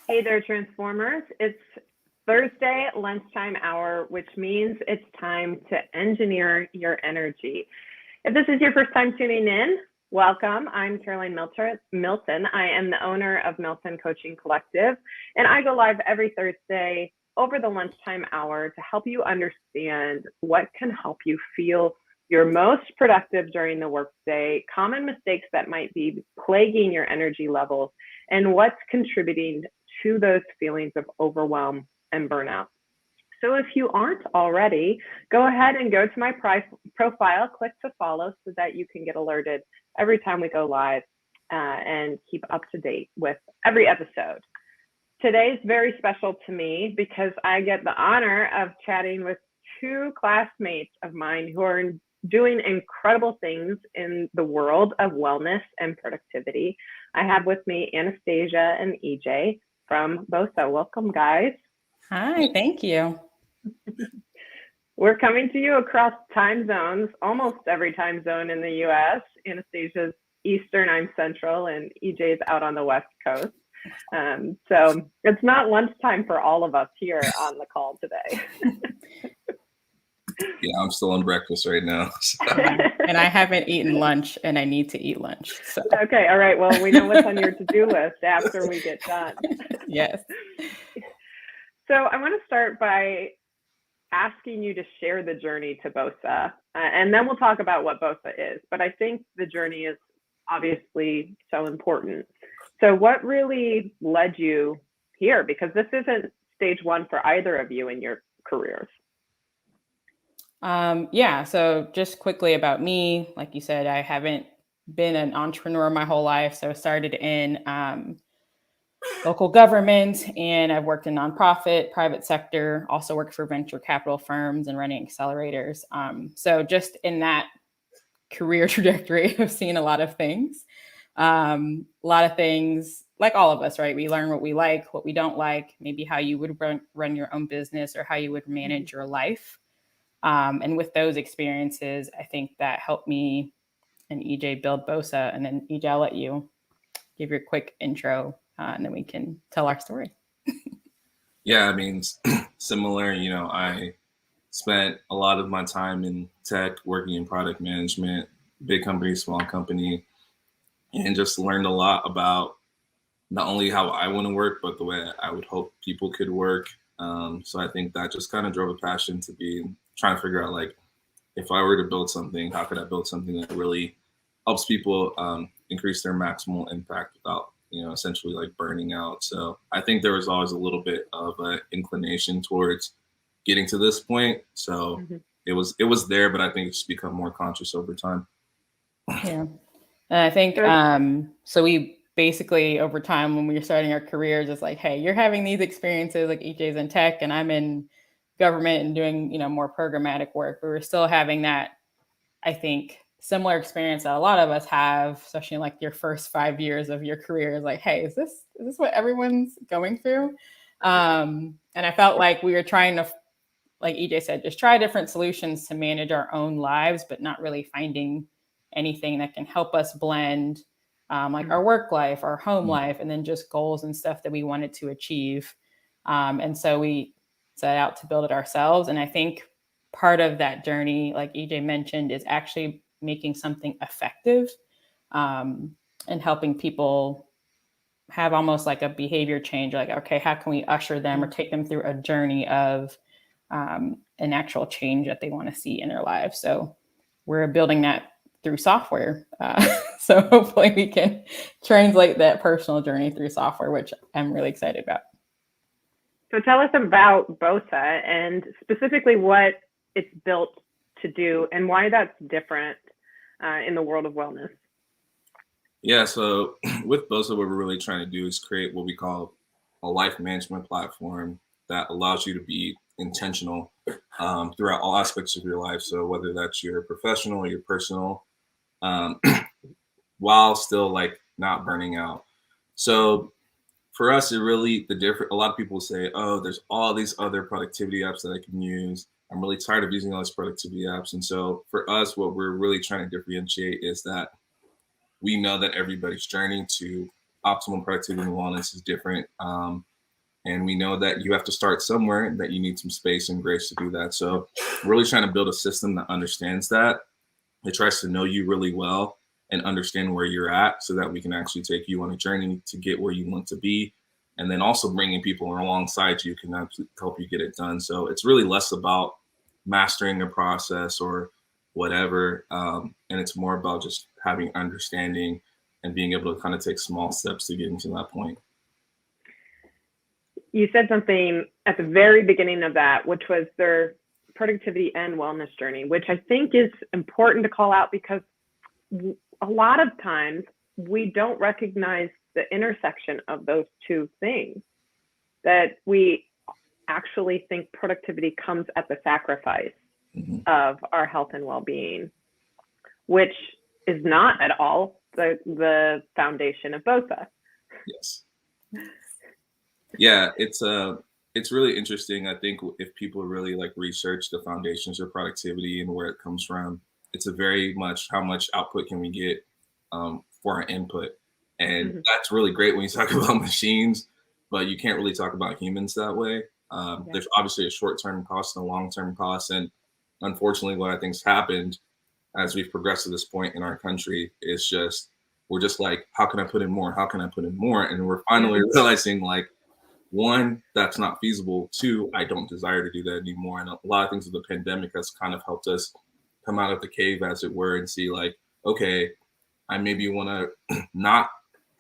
Hey there, Transformers. It's Thursday lunchtime hour, which means it's time to engineer your energy. If this is your first time tuning in, welcome. I'm Caroline Milton. I am the owner of Milton Coaching Collective, and I go live every Thursday over the lunchtime hour to help you understand what can help you feel your most productive during the workday, common mistakes that might be plaguing your energy levels, and what's contributing to those feelings of overwhelm and burnout. So if you aren't already, go ahead and go to my profile, click to follow so that you can get alerted every time we go live and keep up to date with every episode. Today's very special to me because I get the honor of chatting with two classmates of mine who are doing incredible things in the world of wellness and productivity. I have with me Anastasia and EJ from bosa. Welcome, guys. Hi, thank you. We're coming to you across time zones, almost every time zone in the US. Anastasia's Eastern, I'm Central, and EJ's out on the West Coast. So it's not lunchtime for all of us here on the call today. Yeah, I'm still on breakfast right now. So. And I haven't eaten lunch, and I need to eat lunch. So. Okay, all right. Well, we know what's on your to-do list after we get done. Yes. So I want to start by asking you to share the journey to bosa, and then we'll talk about what bosa is. But I think the journey is obviously so important. So what really led you here? Because this isn't stage one for either of you in your careers. Yeah, so just quickly about me, like you said, I haven't been an entrepreneur my whole life. So I started in local government, and I've worked in nonprofit, private sector, also worked for venture capital firms and running accelerators. So just in that career trajectory, I've seen a lot of things. Like all of us, right? We learn what we like, what we don't like, maybe how you would run your own business or how you would manage your life. And with those experiences, I think that helped me and EJ build bosa. And then EJ, I'll let you give your quick intro and then we can tell our story. Yeah, I mean, similar, I spent a lot of my time in tech, working in product management, big company, small company, and just learned a lot about not only how I want to work, but the way I would hope people could work. So I think that just kind of drove a passion to be trying to figure out, like, if I were to build something, how could I build something that really helps people increase their maximal impact without, essentially like burning out. So I think there was always a little bit of an inclination towards getting to this point. So it was there, but I think it's become more conscious over time. Yeah. And I think, so we basically over time when we were starting our careers, it's like, hey, you're having these experiences, like EJ's in tech and I'm in government and doing, more programmatic work. But we're still having that, I think, similar experience that a lot of us have, especially in like your first 5 years of your career, is like, hey, is this what everyone's going through? And I felt like we were trying to, like EJ said, just try different solutions to manage our own lives, but not really finding anything that can help us blend like our work life, our home life, and then just goals and stuff that we wanted to achieve. And so we set out to build it ourselves. And I think part of that journey, like EJ mentioned, is actually making something effective and helping people have almost like a behavior change. Like, okay, how can we usher them or take them through a journey of an actual change that they want to see in their lives? So we're building that through software. So hopefully we can translate that personal journey through software, which I'm really excited about. So tell us about bosa and specifically what it's built to do and why that's different in the world of wellness. Yeah, so with bosa, what we're really trying to do is create what we call a life management platform that allows you to be intentional throughout all aspects of your life. So whether that's your professional or your personal, while still like not burning out. So for us, it really a lot of people say, oh, there's all these other productivity apps that I can use. I'm really tired of using all these productivity apps. And so for us, what we're really trying to differentiate is that we know that everybody's journey to optimal productivity and wellness is different. And we know that you have to start somewhere and that you need some space and grace to do that. So really trying to build a system that understands that. It tries to know you really well and understand where you're at so that we can actually take you on a journey to get where you want to be. And then also bringing people alongside you can help you get it done. So it's really less about mastering a process or whatever. And it's more about just having understanding and being able to kind of take small steps to getting to that point. You said something at the very beginning of that, which was their productivity and wellness journey, which I think is important to call out because a lot of times we don't recognize the intersection of those two things, that we actually think productivity comes at the sacrifice of our health and well-being, which is not at all the foundation of bosa. Yes. Yeah, it's really interesting. I think if people really like research the foundations of productivity and where it comes from, it's a very much how much output can we get for our input. And that's really great when you talk about machines, but you can't really talk about humans that way. There's obviously a short-term cost and a long-term cost. And unfortunately, what I think's happened as we've progressed to this point in our country is just, we're just like, how can I put in more? How can I put in more? And we're finally realizing like, one, that's not feasible. Two, I don't desire to do that anymore. And a lot of things with the pandemic has kind of helped us come out of the cave, as it were, and see like, okay, I maybe want to not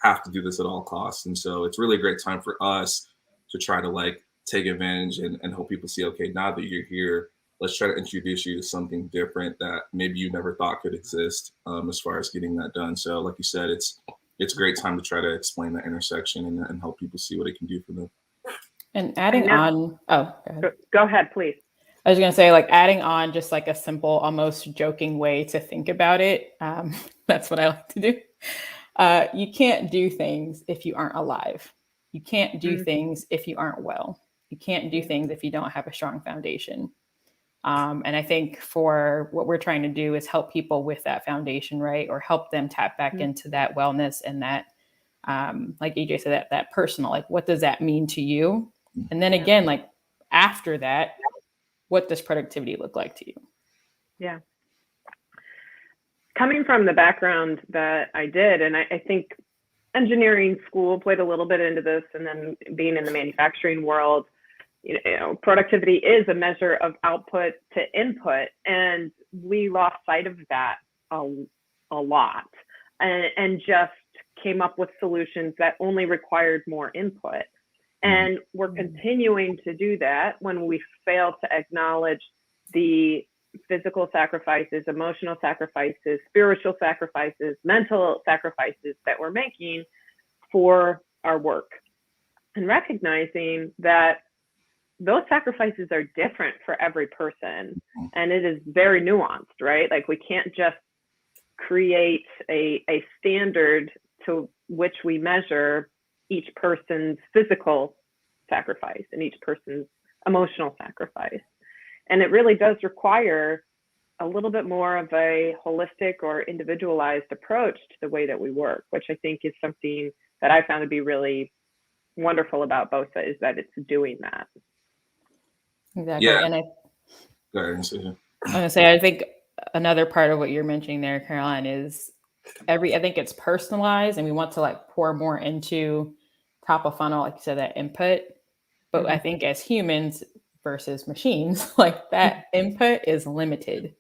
have to do this at all costs. And so it's really a great time for us to try to like take advantage and help people see, okay, now that you're here, let's try to introduce you to something different that maybe you never thought could exist as far as getting that done. So like you said, it's a great time to try to explain that intersection and help people see what it can do for them. And adding on, go ahead, please. I was going to say, like, adding on just like a simple, almost joking way to think about it. That's what I like to do. You can't do things if you aren't alive. You can't do things if you aren't well. You can't do things if you don't have a strong foundation. And I think for what we're trying to do is help people with that foundation, right? Or help them tap back into that wellness and that, like AJ said, that personal, like, what does that mean to you? And then again, like after that, what does productivity look like to you? Yeah. Coming from the background that I did, and I think engineering school played a little bit into this, and then being in the manufacturing world, you know, productivity is a measure of output to input, and we lost sight of that a lot, and just came up with solutions that only required more input. And we're continuing to do that when we fail to acknowledge the physical sacrifices, emotional sacrifices, spiritual sacrifices, mental sacrifices that we're making for our work, and recognizing that those sacrifices are different for every person, and it is very nuanced, right? Like, we can't just create a standard to which we measure each person's physical sacrifice and each person's emotional sacrifice. And it really does require a little bit more of a holistic or individualized approach to the way that we work, which I think is something that I found to be really wonderful about bosa, is that it's doing that. Exactly. Yeah. And Go ahead, Anastasia. I'm gonna say, I think another part of what you're mentioning there, Caroline, is I think it's personalized, and we want to like pour more into top of funnel, like you said, that input. But I think as humans versus machines, like that input is limited.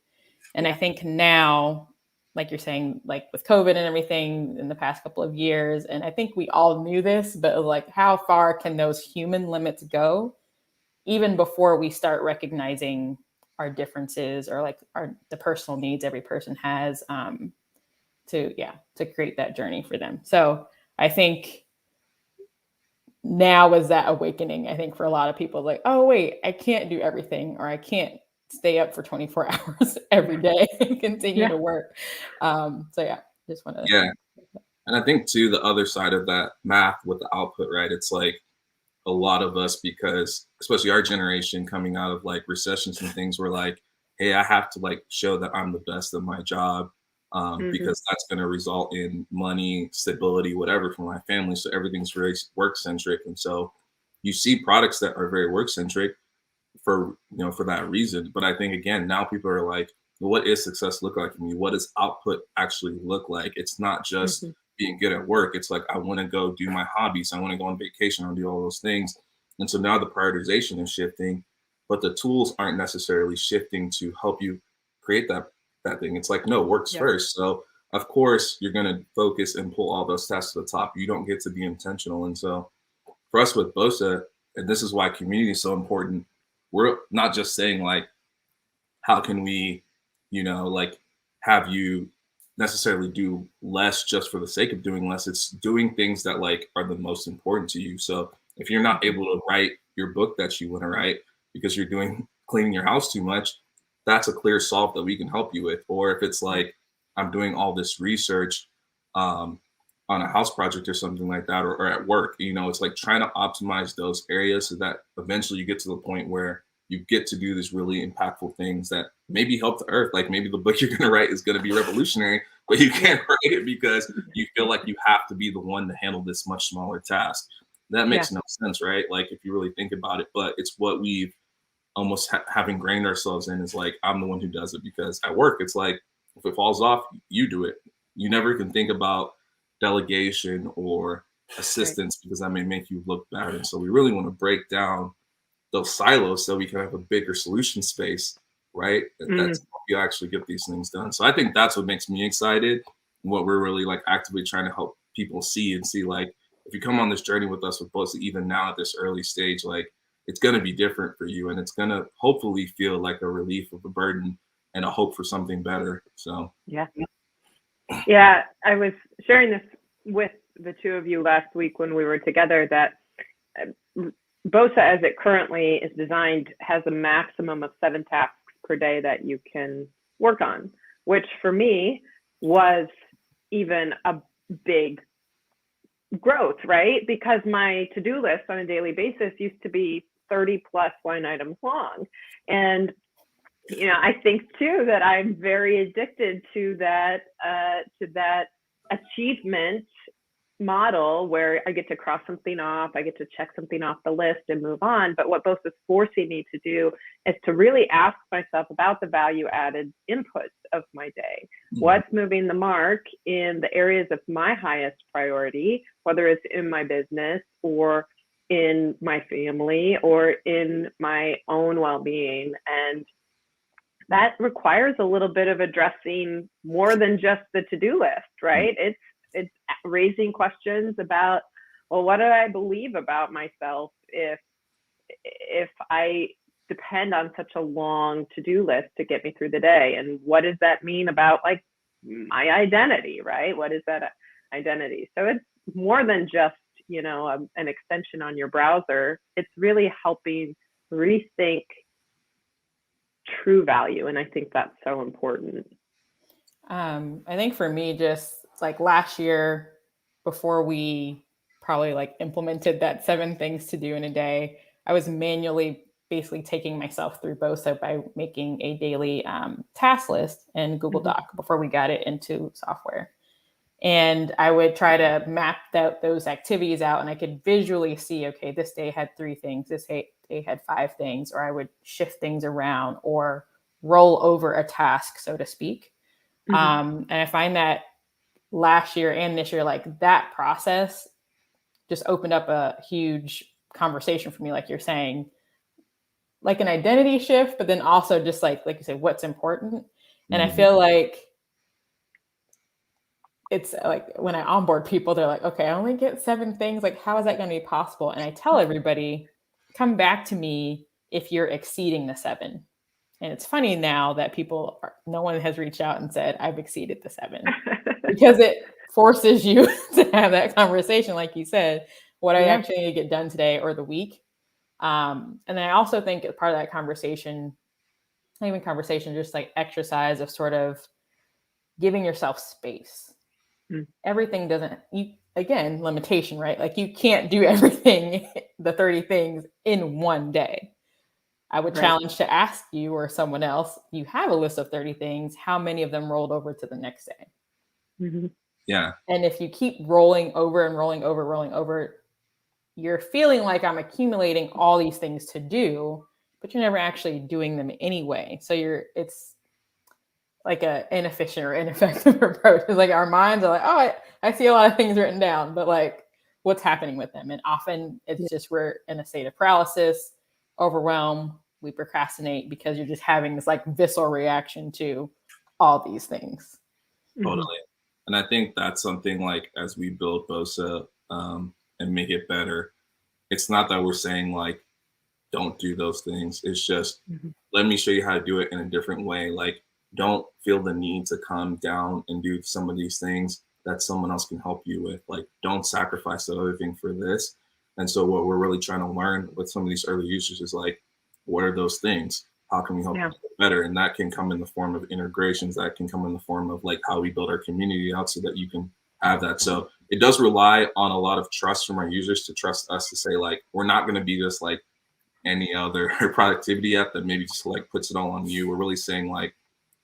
And I think now, like you're saying, like with COVID and everything in the past couple of years, and I think we all knew this, but like, how far can those human limits go even before we start recognizing our differences or like the personal needs every person has to create that journey for them. So I think now is that awakening, I think, for a lot of people, like, oh, wait, I can't do everything, or I can't stay up for 24 hours every day and continue to work. Just want to. Yeah. And I think too, the other side of that math with the output, right? It's like a lot of us, because especially our generation coming out of like recessions and things, we're like, hey, I have to like show that I'm the best at my job. Because that's going to result in money, stability, whatever for my family. So everything's very work centric. And so you see products that are very work centric for for that reason. But I think again, now people are like, well, what is success look like for me? What does output actually look like? It's not just being good at work. It's like, I want to go do my hobbies. I want to go on vacation. I want to do all those things. And so now the prioritization is shifting, but the tools aren't necessarily shifting to help you create that thing. It's like, no, works first. So of course you're going to focus and pull all those tasks to the top. You don't get to be intentional. And so for us with bosa, and this is why community is so important, we're not just saying like, how can we, like have you necessarily do less just for the sake of doing less. It's doing things that like are the most important to you. So if you're not able to write your book that you want to write because you're cleaning your house too much, that's a clear solve that we can help you with. Or if it's like, I'm doing all this research on a house project or something like that, or at work, it's like trying to optimize those areas so that eventually you get to the point where you get to do these really impactful things that maybe help the earth. Like maybe the book you're going to write is going to be revolutionary, but you can't write it because you feel like you have to be the one to handle this much smaller task. That makes no sense, right? Like if you really think about it, but it's what we've almost have ingrained ourselves in, is like, I'm the one who does it, because at work, it's like, if it falls off, you do it. You never can think about delegation or assistance because that may make you look bad. And so we really want to break down those silos so we can have a bigger solution space, right? That's how you actually get these things done. So I think that's what makes me excited, and what we're really like actively trying to help people see like, if you come on this journey with us with bosa, even now at this early stage, like it's going to be different for you, and it's going to hopefully feel like a relief of a burden and a hope for something better. So yeah, I was sharing this with the two of you last week when we were together, that bosa, as it currently is designed, has a maximum of 7 tasks per day that you can work on, which for me was even a big growth, right? Because my to-do list on a daily basis used to be 30 plus line items long. And I think too that I'm very addicted to that achievement model where I get to cross something off, I get to check something off the list and move on. But what bosa is forcing me to do is to really ask myself about the value added inputs of my day. What's moving the mark in the areas of my highest priority, whether it's in my business or in my family or in my own well-being. And that requires a little bit of addressing more than just the to-do list, right? It's raising questions about, well, what do I believe about myself if I depend on such a long to-do list to get me through the day? And what does that mean about like my identity, right? What is that identity? So it's more than just, an extension on your browser. It's really helping rethink true value. And I think that's so important. I think for me, just like last year, before we probably like implemented that 7 things to do in a day, I was manually basically taking myself through bosa by making a daily task list in Google Doc before we got it into software. And I would try to map those activities out, and I could visually see, okay, this day had 3 things, this day had 5 things, or I would shift things around or roll over a task, so to speak. And I find that last year and this year, like that process just opened up a huge conversation for me, like you're saying, like an identity shift, but then also just like you said, what's important. And I feel like it's like when I onboard people, they're like, okay, I only get 7 things. Like, how is that going to be possible? And I tell everybody, come back to me if you're exceeding the 7. And it's funny now that no one has reached out and said, I've exceeded the 7, because it forces you to have that conversation. Like you said, what I actually need to get done today or the week. And then I also think as part of that conversation, not even conversation, just like exercise of sort of giving yourself space. Everything again, limitation, right? Like you can't do everything, the 30 things in one day. I would challenge to ask you or someone else, you have a list of 30 things, how many of them rolled over to the next day? Yeah. And if you keep rolling over and rolling over, you're feeling like I'm accumulating all these things to do, but you're never actually doing them anyway. So it's like a inefficient or ineffective approach. It's like our minds are like, oh, I see a lot of things written down, but like what's happening with them? And often it's just we're in a state of paralysis, overwhelm, we procrastinate because you're just having this like visceral reaction to all these things. Totally. And I think that's something like as we build bosa and make it better, it's not that we're saying like, don't do those things. It's just, let me show you how to do it in a different way. Like, don't feel the need to come down and do some of these things that someone else can help you with. Like, don't sacrifice the other thing for this. And so what we're really trying to learn with some of these early users is like, what are those things? How can we help you get better? And that can come in the form of integrations. That can come in the form of like how we build our community out so that you can have that. So it does rely on a lot of trust from our users to trust us to say like, we're not going to be just like any other productivity app that maybe just like puts it all on you. We're really saying like,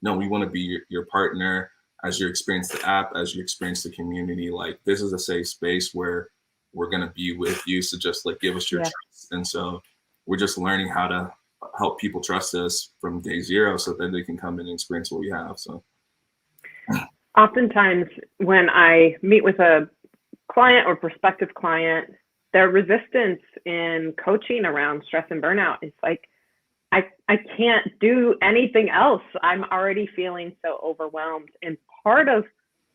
no, we want to be your partner as you experience the app, as you experience the community. Like, this is a safe space where we're going to be with you. So just like give us your trust. And so we're just learning how to help people trust us from day zero so that they can come in and experience what we have. So oftentimes when I meet with a client or prospective client, their resistance in coaching around stress and burnout is like, I can't do anything else. I'm already feeling so overwhelmed. And part of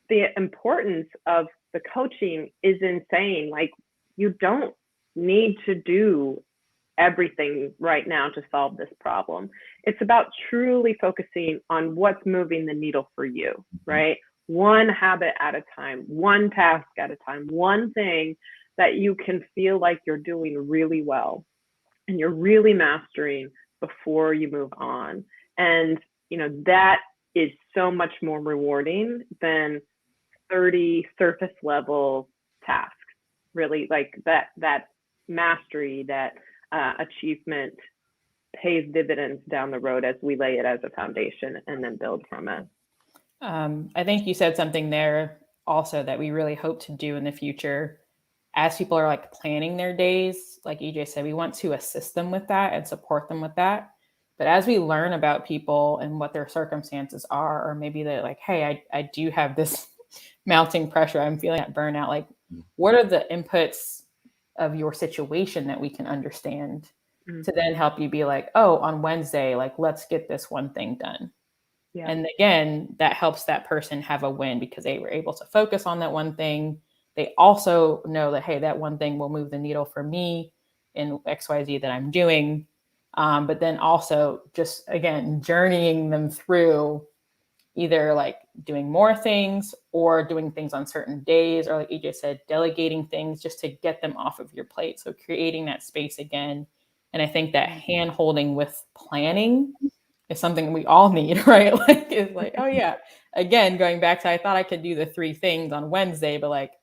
the importance of the coaching is in saying like, you don't need to do everything right now to solve this problem. It's about truly focusing on what's moving the needle for you, right? One habit at a time, one task at a time, one thing that you can feel like you're doing really well and you're really mastering before you move on. And, you know, that is so much more rewarding than 30 surface level tasks. Really, like that mastery, that achievement pays dividends down the road as we lay it as a foundation and then build from it. I think you said something there also that we really hope to do in the future as people are like planning their days. Like EJ said, we want to assist them with that and support them with that. But as we learn about people and what their circumstances are, or maybe they're like, hey, I do have this mounting pressure, I'm feeling that burnout. Like, what are the inputs of your situation that we can understand to then help you be like, oh, on Wednesday, like, let's get this one thing done. Yeah. And again, that helps that person have a win because they were able to focus on that one thing. They also know that, hey, that one thing will move the needle for me in XYZ that I'm doing. But then also just, again, journeying them through either like doing more things or doing things on certain days, or like EJ said, delegating things just to get them off of your plate. So creating that space again. And I think that hand holding with planning is something we all need, right? Like, it's like, oh yeah, again, going back to, I thought I could do the 3 things on Wednesday, but like,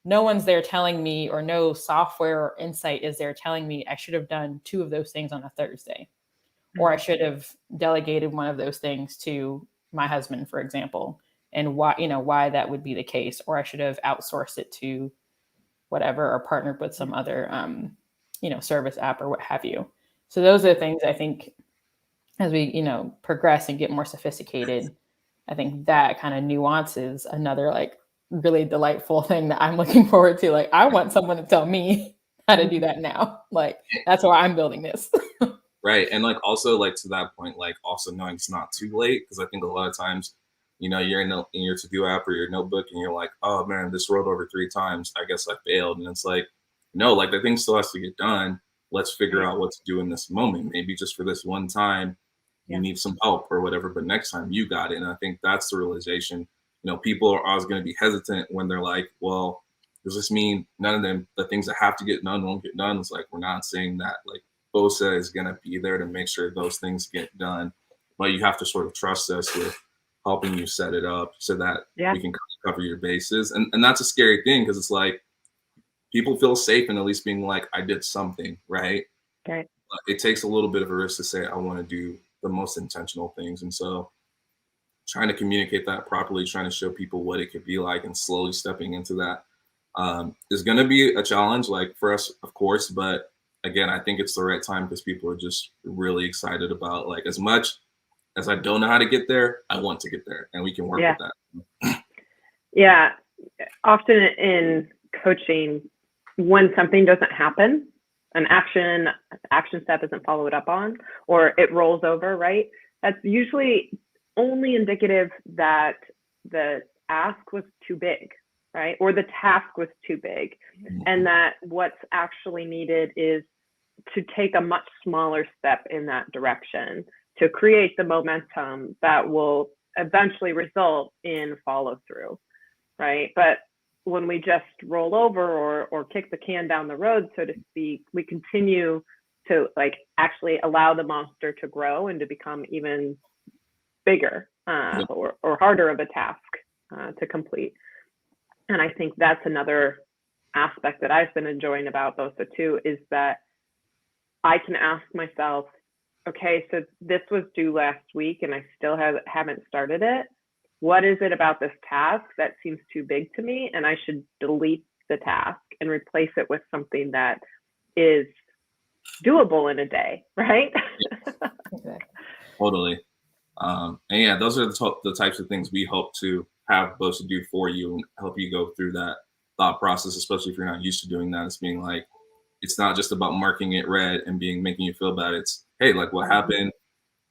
no one's there telling me, or no software or insight is there telling me I should have done 2 of those things on a Thursday, or I should have delegated one of those things to my husband, for example, and why that would be the case, or I should have outsourced it to whatever, or partnered with some other, service app or what have you. So those are the things I think as we, progress and get more sophisticated, I think that kind of nuance is another like really delightful thing that I'm looking forward to. Like, I want someone to tell me how to do that now. Like, that's why I'm building this. Right. And like, also like to that point, like also knowing it's not too late. Cause I think a lot of times, you're in your to-do app or your notebook and you're like, oh man, this rolled over 3 times. I guess I failed. And it's like, no, like the thing still has to get done. Let's figure out what to do in this moment. Maybe just for this one time, you need some help or whatever, but next time you got it. And I think that's the realization. People are always going to be hesitant when they're like, well, does this mean none of the things that have to get done won't get done? It's like, we're not saying that. Like, bosa is going to be there to make sure those things get done, but you have to sort of trust us with helping you set it up so that we can cover your bases. And that's a scary thing because it's like people feel safe in at least being like, I did something, right? Okay. But it takes a little bit of a risk to say, I want to do the most intentional things. And so trying to communicate that properly, trying to show people what it could be like and slowly stepping into that is going to be a challenge, like for us, of course. But again, I think it's the right time because people are just really excited about, like, as much as I don't know how to get there, I want to get there, and we can work with that. Yeah. Often in coaching, when something doesn't happen, an action step isn't followed up on, or it rolls over, right? That's usually only indicative that the ask was too big, right? Or the task was too big. And that what's actually needed is to take a much smaller step in that direction to create the momentum that will eventually result in follow through, right? But when we just roll over or kick the can down the road, so to speak, we continue to like actually allow the monster to grow and to become even bigger or harder of a task to complete. And I think that's another aspect that I've been enjoying about bosa too, is that I can ask myself, okay, so this was due last week and I still haven't started it. What is it about this task that seems too big to me? And I should delete the task and replace it with something that is doable in a day, right? Yeah. Totally. And yeah, those are the types of things we hope to have bosa do for you and help you go through that thought process, especially if you're not used to doing that. It's being like, it's not just about marking it red and making you feel bad. It's, hey, like, what happened?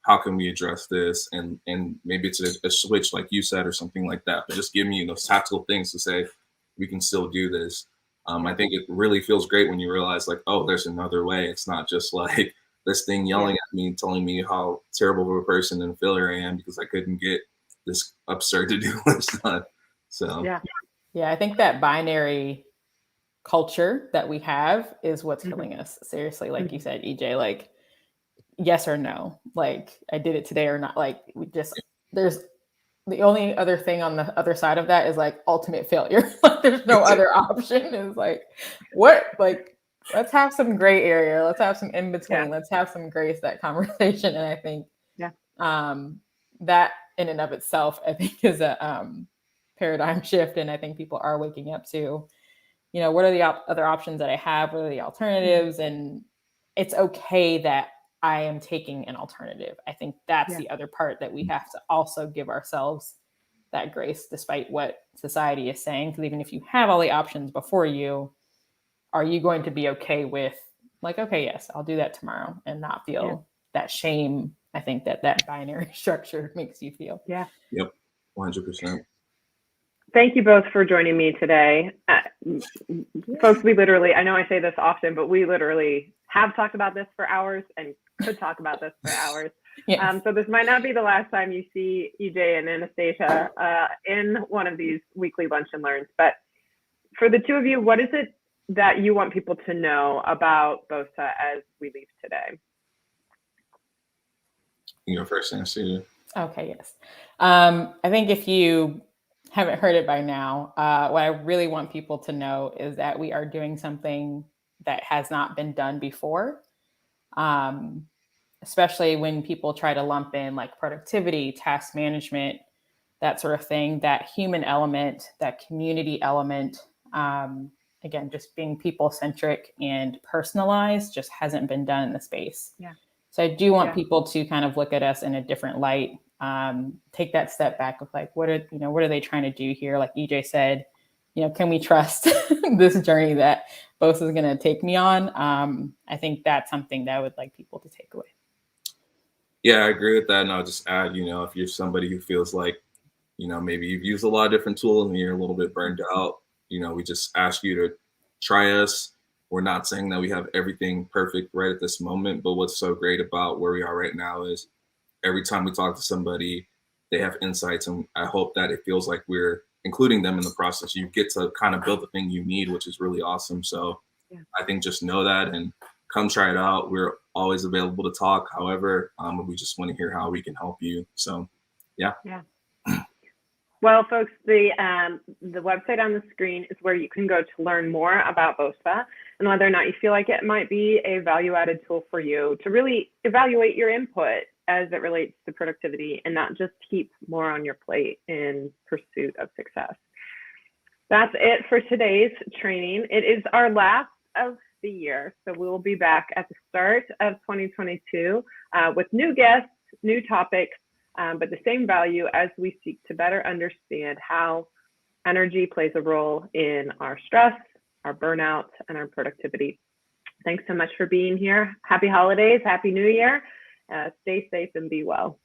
How can we address this? And maybe it's a switch, like you said, or something like that. But just give me those tactical things to say, we can still do this. I think it really feels great when you realize, like, oh, there's another way. It's not just like this thing yelling at me, telling me how terrible of a person and failure I am because I couldn't get this absurd to-do list done. So yeah, I think that binary culture that we have is what's killing us. Seriously, like you said, EJ, like yes or no, like I did it today or not. Like we just, there's the only other thing on the other side of that is like ultimate failure. Like there's no other option. Is like, what, like, let's have some gray area. Let's have some in between. Let's have some grace, that conversation. And I think that in and of itself, I think is a paradigm shift. And I think people are waking up to, what are the other options that I have? What are the alternatives? And it's okay that I am taking an alternative. I think that's the other part that we have to also give ourselves that grace, despite what society is saying. Because even if you have all the options before you, are you going to be okay with like, okay, yes, I'll do that tomorrow and not feel that shame? I think that binary structure makes you feel. Yeah. Yep. 100%. Thank you both for joining me today. Folks, we literally, I know I say this often, but we literally have talked about this for hours and could talk about this for hours. So this might not be the last time you see EJ and Anastasia in one of these weekly lunch and learns. But for the two of you, what is it that you want people to know about bosa as we leave today? You go first, Anastasia. Okay, yes. I think if you haven't heard it by now, what I really want people to know is that we are doing something that has not been done before, especially when people try to lump in like productivity, task management, that sort of thing. That human element, that community element, again, just being people-centric and personalized just hasn't been done in the space. So I do want people to kind of look at us in a different light. Take that step back of like, what are they trying to do here? Like EJ said, can we trust this journey that bosa is going to take me on? I think that's something that I would like people to take away. Yeah, I agree with that. And I'll just add, if you're somebody who feels like, maybe you've used a lot of different tools and you're a little bit burned out, we just ask you to try us. We're not saying that we have everything perfect right at this moment, but what's so great about where we are right now is every time we talk to somebody, they have insights, and I hope that it feels like we're including them in the process. You get to kind of build the thing you need, which is really awesome. So I think just know that and come try it out. We're always available to talk. However, we just want to hear how we can help you. So, yeah. Well, folks, the website on the screen is where you can go to learn more about bosa and whether or not you feel like it might be a value-added tool for you to really evaluate your input as it relates to productivity and not just keep more on your plate in pursuit of success. That's it for today's training. It is our last of the year, so we will be back at the start of 2022 with new guests, new topics, but the same value as we seek to better understand how energy plays a role in our stress, our burnout, and our productivity. Thanks so much for being here. Happy holidays, happy new year. Stay safe and be well.